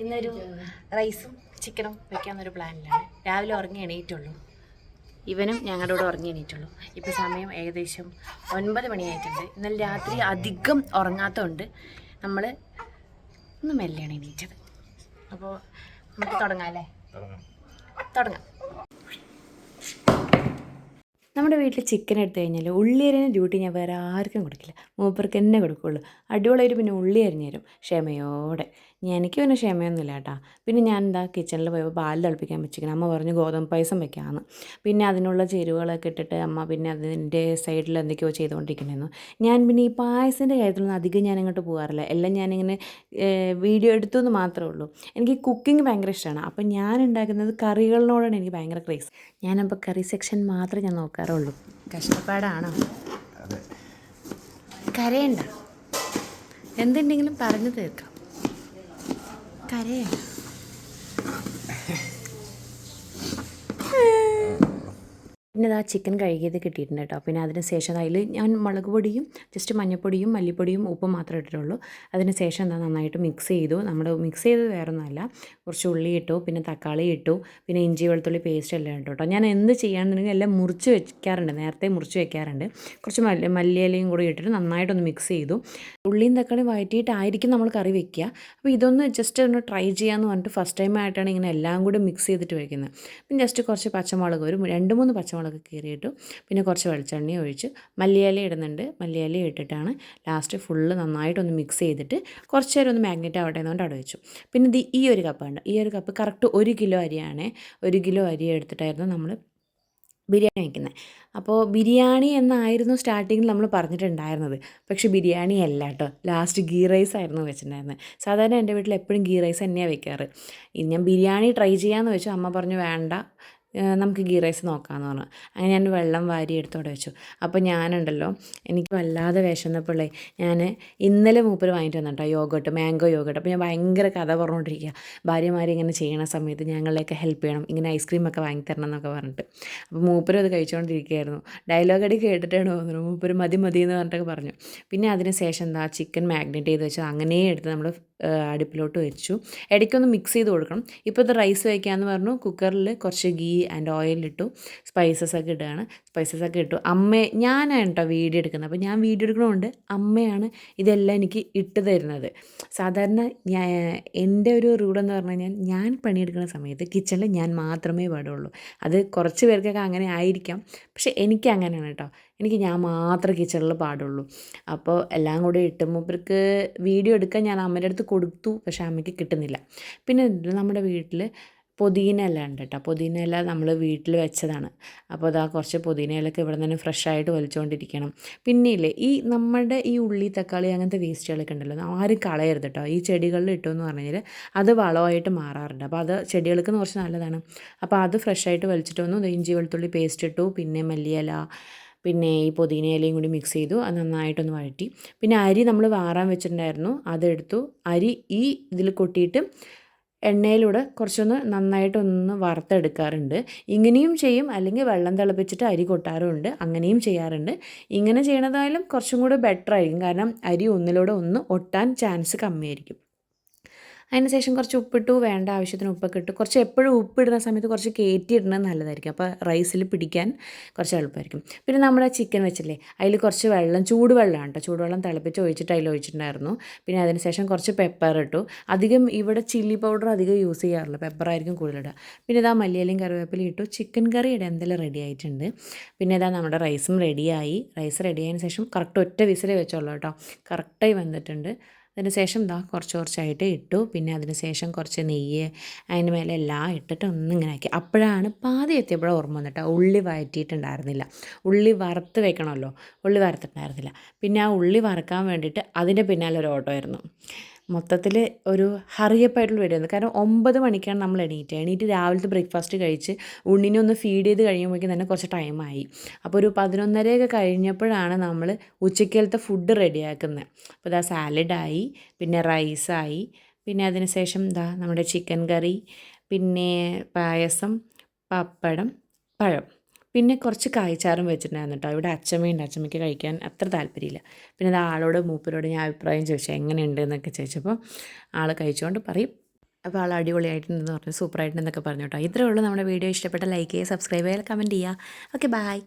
ഇന്നൊരു റൈസും ചിക്കനും വെക്കാമെന്നൊരു പ്ലാനിലാണ്. രാവിലെ ഉറങ്ങി എണീറ്റുള്ളൂ. ഇവനും ഞങ്ങളുടെ കൂടെ ഉറങ്ങി എണീറ്റുള്ളൂ. ഇപ്പോൾ സമയം ഏകദേശം 9 മണിയായിട്ടുണ്ട്. ഇന്നലെ രാത്രി അധികം ഉറങ്ങാത്തതുകൊണ്ട് നമ്മൾ ഒന്ന് മെല്ലെയാണ് എണീറ്റത്. അപ്പോൾ നമുക്ക് തുടങ്ങാം അല്ലേ? തുടങ്ങാം. നമ്മുടെ വീട്ടിൽ ചിക്കൻ എടുത്തു കഴിഞ്ഞാൽ ഉള്ളി അരിഞ്ഞ ഡ്യൂട്ടി ഞാൻ വേറെ ആർക്കും കൊടുക്കില്ല, മൂപ്പർക്ക് തന്നെ കൊടുക്കുകയുള്ളൂ. അടിപൊളിയായിട്ട് പിന്നെ ഉള്ളി അരിഞ്ഞു തരും ക്ഷമയോടെ. എനിക്ക് പിന്നെ ക്ഷമയൊന്നുമില്ല കേട്ടോ. പിന്നെ ഞാൻ എന്താ കിച്ചണിൽ പോയപ്പോൾ പാൽ തിളപ്പിക്കാൻ വെച്ചിരിക്കണം. അമ്മ പറഞ്ഞു ഗോതമ്പ് പായസം വെക്കാമെന്ന്. പിന്നെ അതിനുള്ള ചേരുവകളൊക്കെ ഇട്ടിട്ട് അമ്മ പിന്നെ അതിൻ്റെ സൈഡിൽ എന്തൊക്കെയോ ചെയ്തുകൊണ്ടിരിക്കണമായിരുന്നു. ഞാൻ പിന്നെ ഈ പായസത്തിൻ്റെ കാര്യത്തിലൊന്നും അധികം ഞാൻ അങ്ങോട്ട് പോകാറില്ല. എല്ലാം ഞാനിങ്ങനെ വീഡിയോ എടുത്തു എന്ന് മാത്രമേ ഉള്ളൂ. എനിക്ക് കുക്കിംഗ് ഭയങ്കര ഇഷ്ടമാണ്. അപ്പം ഞാൻ ഉണ്ടാക്കുന്നത് കറികളിനോടാണ് എനിക്ക് ഭയങ്കര ക്രേസ്. ഞാനപ്പോൾ കറി സെക്ഷൻ മാത്രമേ ഞാൻ നോക്കാറുള്ളൂ. കഷ്ടപ്പാടാണോ? കരയണ്ട, എന്തുണ്ടെങ്കിലും പറഞ്ഞു തീർക്കാം. കരയണ്ട. പിന്നെ ആ ചിക്കൻ കഴുകിയത് കിട്ടിയിട്ടുണ്ട് കേട്ടോ. പിന്നെ അതിന് ശേഷം അതിൽ ഞാൻ മുളക് പൊടിയും ജസ്റ്റ് മഞ്ഞൾപ്പൊടിയും മല്ലിപ്പൊടിയും ഉപ്പും മാത്രമേ ഇട്ടിട്ടുള്ളൂ. അതിന് ശേഷം എന്താ നന്നായിട്ട് മിക്സ് ചെയ്തു. നമ്മൾ മിക്സ് ചെയ്തത് വേറെ ഒന്നുമല്ല, കുറച്ച് ഉള്ളി ഇട്ടു, പിന്നെ തക്കാളി ഇട്ടു, പിന്നെ ഇഞ്ചി വെളുത്തുള്ളി പേസ്റ്റ് എല്ലാം ഇട്ടു കേട്ടോ. ഞാൻ എന്ത് ചെയ്യാണെന്നുണ്ടെങ്കിൽ എല്ലാം മുറിച്ച് വെക്കാറുണ്ട്, നേരത്തെ മുറിച്ച് വെക്കാറുണ്ട്. കുറച്ച് മല്ലിയിലയും കൂടി ഇട്ടിട്ട് നന്നായിട്ടൊന്ന് മിക്സ് ചെയ്തു. ഉള്ളിയും തക്കാളിയും വഴറ്റിയിട്ടായിരിക്കും നമ്മൾ കറി വെക്കുക. അപ്പോൾ ഇതൊന്ന് ജസ്റ്റ് ഒന്ന് ട്രൈ ചെയ്യാമെന്ന് പറഞ്ഞിട്ട് ഫസ്റ്റ് ടൈം ആയിട്ടാണ് ഇങ്ങനെ എല്ലാം കൂടി മിക്സ് ചെയ്തിട്ട് വയ്ക്കുന്നത്. പിന്നെ ജസ്റ്റ് കുറച്ച് പച്ചമുളക്, ഒരു 2-3 പച്ചമുളക് കീറിയിട്ടു. പിന്നെ കുറച്ച് വെളിച്ചെണ്ണ ഒഴിച്ച് മല്ലിയില ഇടുന്നുണ്ട്. മല്ലിയില ഇട്ടിട്ടാണ് ലാസ്റ്റ് ഫുള്ള് നന്നായിട്ടൊന്ന് മിക്സ് ചെയ്തിട്ട് കുറച്ച് നേരം ഒന്ന് മാഗ്നേറ്റ് ആവട്ടെ എന്നുകൊണ്ട് അവിടെ വെച്ചു. പിന്നെ ഈ ഒരു കപ്പ് ഉണ്ട്. ഈ ഒരു കപ്പ് കറക്റ്റ് 1 കിലോ അരിയാണ്. 1 കിലോ അരി എടുത്തിട്ടായിരുന്നു നമ്മൾ ബിരിയാണി വയ്ക്കുന്നത്. അപ്പോൾ ബിരിയാണി എന്നായിരുന്നു സ്റ്റാർട്ടിങ്ങിൽ നമ്മൾ പറഞ്ഞിട്ടുണ്ടായിരുന്നത്. പക്ഷേ ബിരിയാണി അല്ല കേട്ടോ, ലാസ്റ്റ് ഗീ റൈസ് ആയിരുന്നു വെച്ചിട്ടുണ്ടായിരുന്നത്. സാധാരണ എൻ്റെ വീട്ടിൽ എപ്പോഴും ഗീ റൈസ് തന്നെയാണ് വെക്കാറ്. ഞാൻ ബിരിയാണി ട്രൈ ചെയ്യാമെന്ന് വെച്ചു. അമ്മ പറഞ്ഞു വേണ്ട, നമുക്ക് ഗീ റൈസ് നോക്കാമെന്ന് പറഞ്ഞു. അങ്ങനെ ഞാൻ വെള്ളം വാരി എടുത്തോടെ വെച്ചു. അപ്പോൾ ഞാനുണ്ടല്ലോ, എനിക്ക് വല്ലാതെ വിശന്നപ്പോഴേ ഞാൻ ഇന്നലെ മൂപ്പര് വാങ്ങിയിട്ട് വന്നിട്ടോ യോഗട്ട്, മാംഗോ യോഗട്ട്. അപ്പോൾ ഞാൻ ഭയങ്കര കഥ പറഞ്ഞുകൊണ്ടിരിക്കുക. ഭാര്യമാർ ഇങ്ങനെ ചെയ്യണ സമയത്ത് ഞങ്ങളെയൊക്കെ ഹെൽപ്പ് ചെയ്യണം, ഇങ്ങനെ ഐസ്ക്രീമൊക്കെ വാങ്ങിത്തരണം എന്നൊക്കെ പറഞ്ഞിട്ട്. അപ്പോൾ മൂപ്പരും അത് കഴിച്ചുകൊണ്ടിരിക്കുകയായിരുന്നു. ഡയലോഗ് അടി കേട്ടിട്ടാണ് തോന്നുന്നു. മൂപ്പര് മതി മതി എന്ന് പറഞ്ഞിട്ടൊക്കെ പറഞ്ഞു. പിന്നെ അതിന് ശേഷം എന്താ ചിക്കൻ മാഗ്നേറ്റ് ചെയ്ത് വെച്ച് അങ്ങനെ എടുത്ത് നമ്മൾ അടുപ്പിലോട്ട് വെച്ചു. ഇടയ്ക്കൊന്ന് മിക്സ് ചെയ്ത് കൊടുക്കണം. ഇപ്പോൾ ഇത് റൈസ് വയ്ക്കാമെന്ന് പറഞ്ഞു. കുക്കറിൽ കുറച്ച് ഗീ ആൻഡ് ഓയിലിട്ടു, സ്പൈസസ് ഒക്കെ ഇടുകയാണ്. സ്പൈസസ് ഒക്കെ ഇട്ടു. ഞാനാണ് കേട്ടോ വീഡിയോ എടുക്കുന്നത്. അപ്പോൾ ഞാൻ വീഡിയോ എടുക്കണതുകൊണ്ട് അമ്മയാണ് ഇതെല്ലാം എനിക്ക് ഇട്ട് തരുന്നത്. സാധാരണ എൻ്റെ ഒരു റൂളെന്ന് പറഞ്ഞു കഴിഞ്ഞാൽ ഞാൻ പണിയെടുക്കുന്ന സമയത്ത് കിച്ചണിൽ ഞാൻ മാത്രമേ പാടുള്ളൂ. അത് കുറച്ച് പേർക്കൊക്കെ അങ്ങനെ ആയിരിക്കാം, പക്ഷേ എനിക്ക് അങ്ങനെയാണ് കേട്ടോ. എനിക്ക് ഞാൻ മാത്രമേ കിച്ചണിൽ പാടുള്ളൂ. അപ്പോൾ എല്ലാം കൂടി ഇട്ട് മൂപ്പർക്ക് വീഡിയോ എടുക്കാൻ ഞാൻ അമ്മയുടെ അടുത്ത് കൊടുത്തു, പക്ഷേ അമ്മയ്ക്ക് കിട്ടുന്നില്ല. പിന്നെ നമ്മുടെ വീട്ടിൽ പുതിന ഇല ഉണ്ട് കേട്ടോ. പുതിന ഇല നമ്മൾ വീട്ടിൽ വെച്ചതാണ്. അപ്പോൾ അതാ കുറച്ച് പുതിന ഇലയൊക്കെ ഇവിടെ നിന്ന് ഫ്രഷായിട്ട് വലിച്ചുകൊണ്ടിരിക്കണം. പിന്നെയില്ലേ നമ്മുടെ ഈ ഉള്ളി തക്കാളി അങ്ങനത്തെ വേസ്റ്റുകളൊക്കെ ഉണ്ടല്ലോ, ആരും കളയരുത് കേട്ടോ. ഈ ചെടികളിൽ ഇട്ടു എന്ന് പറഞ്ഞു കഴിഞ്ഞാൽ അത് വളമായിട്ട് മാറാറുണ്ട്. അപ്പോൾ അത് ചെടികൾക്ക് കുറച്ച് നല്ലതാണ്. അപ്പോൾ അത് ഫ്രഷായിട്ട് വലിച്ചിട്ട് വന്നു. ഇഞ്ചി വെളുത്തുള്ളി പേസ്റ്റ് ഇട്ടു, പിന്നെ മല്ലിയില, പിന്നെ ഈ പുതിന ഇലയും കൂടി മിക്സ് ചെയ്തു. അത് നന്നായിട്ടൊന്ന് വഴറ്റി. പിന്നെ അരി നമ്മൾ വാറാൻ വെച്ചിട്ടുണ്ടായിരുന്നു, അതെടുത്തു. അരി ഈ ഇതിൽ കൊട്ടിയിട്ട് എണ്ണയിലൂടെ കുറച്ചൊന്ന് നന്നായിട്ടൊന്ന് വറുത്തെടുക്കാറുണ്ട്. ഇങ്ങനെയും ചെയ്യും, അല്ലെങ്കിൽ വെള്ളം തിളപ്പിച്ചിട്ട് അരി കൊട്ടാറുമുണ്ട്, അങ്ങനെയും ചെയ്യാറുണ്ട്. ഇങ്ങനെ ചെയ്യണതായാലും കുറച്ചും കൂടെ ബെറ്റർ ആയിരിക്കും, കാരണം അരി ഒന്നിലൂടെ ഒന്ന് ഒട്ടാൻ ചാൻസ് കമ്മിയായിരിക്കും. അതിന് ശേഷം കുറച്ച് ഉപ്പിട്ടു, വേണ്ട ആവശ്യത്തിന് ഉപ്പൊക്കെ ഇട്ടു. കുറച്ച് എപ്പോഴും ഉപ്പിടുന്ന സമയത്ത് കുറച്ച് കയറ്റിയിടുന്നത് നല്ലതായിരിക്കും. അപ്പോൾ റൈസിൽ പിടിക്കാൻ കുറച്ച് എളുപ്പമായിരിക്കും. പിന്നെ നമ്മുടെ ചിക്കൻ വെച്ചില്ലേ, അതിൽ കുറച്ച് വെള്ളം, ചൂടുവെള്ളമാണ് കേട്ടോ, ചൂടുവെള്ളം തിളപ്പിച്ച് ഒഴിച്ചിട്ട് അതിൽ ഒഴിച്ചിട്ടുണ്ടായിരുന്നു. പിന്നെ അതിന് ശേഷം കുറച്ച് പെപ്പർ ഇട്ടു. അധികം ഇവിടെ ചില്ലി പൗഡർ അധികം യൂസ് ചെയ്യാറില്ല, പെപ്പറായിരിക്കും കൂടുതലിടുക. പിന്നെ ഇതാ മല്ലിയിലയും കറിവേപ്പിലയും ഇട്ടു. ചിക്കൻ കറിയുടെ എന്തെല്ലാം റെഡി ആയിട്ടുണ്ട്. പിന്നെ ഇതാ നമ്മുടെ റൈസും റെഡിയായി. റൈസ് റെഡിയായതിന് ശേഷം കറക്റ്റ് ഒറ്റ വിസിലേ വെച്ചോളൂ കേട്ടോ, കറക്റ്റായി വന്നിട്ടുണ്ട്. അതിന് ശേഷം കുറച്ചായിട്ട് ഇട്ടു. പിന്നെ അതിന് ശേഷം കുറച്ച് നെയ്യ് അതിന് മേലെ എല്ലാം ഇട്ടിട്ട് ഒന്നിങ്ങനെ ആക്കി. അപ്പോഴാണ് പാതി എത്തിയപ്പോഴാണ് ഓർമ്മ വന്നിട്ട് ഉള്ളി വഴറ്റിയിട്ടുണ്ടായിരുന്നില്ല. ഉള്ളി വറുത്ത് വെക്കണമല്ലോ, ഉള്ളി വറുത്തിട്ടുണ്ടായിരുന്നില്ല. പിന്നെ ആ ഉള്ളി വറുക്കാൻ വേണ്ടിയിട്ട് അതിൻ്റെ പിന്നാലെ ഒരു ഓട്ടോ ആയിരുന്നു. മൊത്തത്തിൽ ഒരു ഹറിയപ്പായിട്ടുള്ള വീഡിയോ ആയിരുന്നു. കാരണം 9 മണിക്കാണ് നമ്മൾ എണീറ്റ് രാവിലത്തെ ബ്രേക്ക്ഫാസ്റ്റ് കഴിച്ച് ഉണ്ണിനെ ഒന്ന് ഫീഡ് ചെയ്ത് കഴിയുമ്പോഴേക്കും തന്നെ കുറച്ച് ടൈമായി. അപ്പോൾ ഒരു 11:30 കഴിഞ്ഞപ്പോഴാണ് നമ്മൾ ഉച്ചക്കലത്തെ ഫുഡ് റെഡിയാക്കുന്നത്. അപ്പോൾ ഇതാ സാലഡായി, പിന്നെ റൈസായി, പിന്നെ അതിന് ശേഷം നമ്മുടെ ചിക്കൻ കറി, പിന്നെ പായസം, പപ്പടം, പഴം, പിന്നെ കുറച്ച് കായ്ച്ചാറും വെച്ചിട്ടുണ്ടായിരുന്നു കേട്ടോ. ഇവിടെ അച്ചമ്മയുണ്ട്, അച്ചമ്മയ്ക്ക് കഴിക്കാൻ അത്ര താല്പര്യമില്ല. പിന്നെ മൂപ്പരോട് ഞാൻ അഭിപ്രായം ചോദിച്ചു എങ്ങനെയുണ്ട് എന്നൊക്കെ ചോദിച്ചപ്പോൾ ആൾ കഴിച്ചുകൊണ്ട് പറയും അപ്പോൾ ആൾ അടിപൊളിയായിട്ടുണ്ടെന്ന് പറഞ്ഞു, സൂപ്പറായിട്ടുണ്ടെന്നൊക്കെ പറഞ്ഞു കേട്ടോ. ഇത്രയേ ഉള്ളൂ നമ്മുടെ വീഡിയോ. ഇഷ്ടപ്പെട്ട ലൈക്ക് ചെയ്യുക, സബ്സ്ക്രൈബ് ചെയ്യുക, കമൻറ്റ് ചെയ്യുക. Okay bye.